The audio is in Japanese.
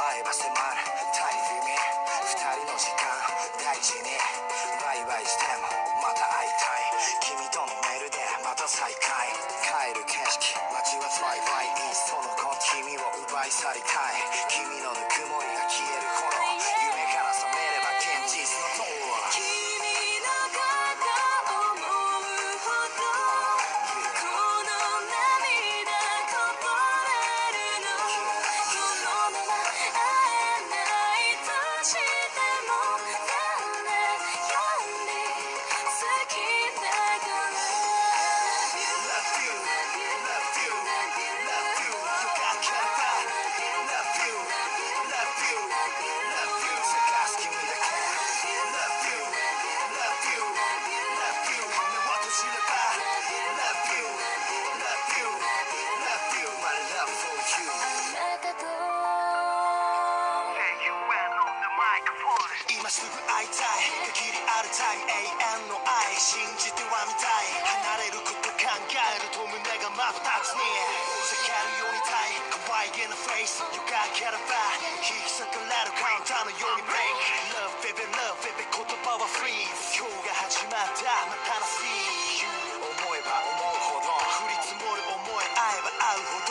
会えば迫るタイムリミット二人の時間大事にバイバイしてもまた会いたい君とのメールでまた再会帰る景色街はトライバイいっその子君を奪い去りたい君のぬくもりが消える頃夢から覚めれば現実の塔君のこと思うほどこの涙こぼれるのこのまま会えないとしても誰より好きだから Love you Love you Love you よかったら Love you Love you Love you 探す君だけ Love you Love you Love you 目を閉じれば Love you Love you Love you My love for you あなたと今すぐ会いたい限りあるたい永遠の愛信じてはみたい離れること考えると胸が真っ二つに避けるようにたい可愛げなフェイスよかければ引き裂かれるカウンターのように Break Love baby Love baby 言葉は Freeze 今日が始まったまたの See you 思えば思うほど降り積もる思い合えば合うほど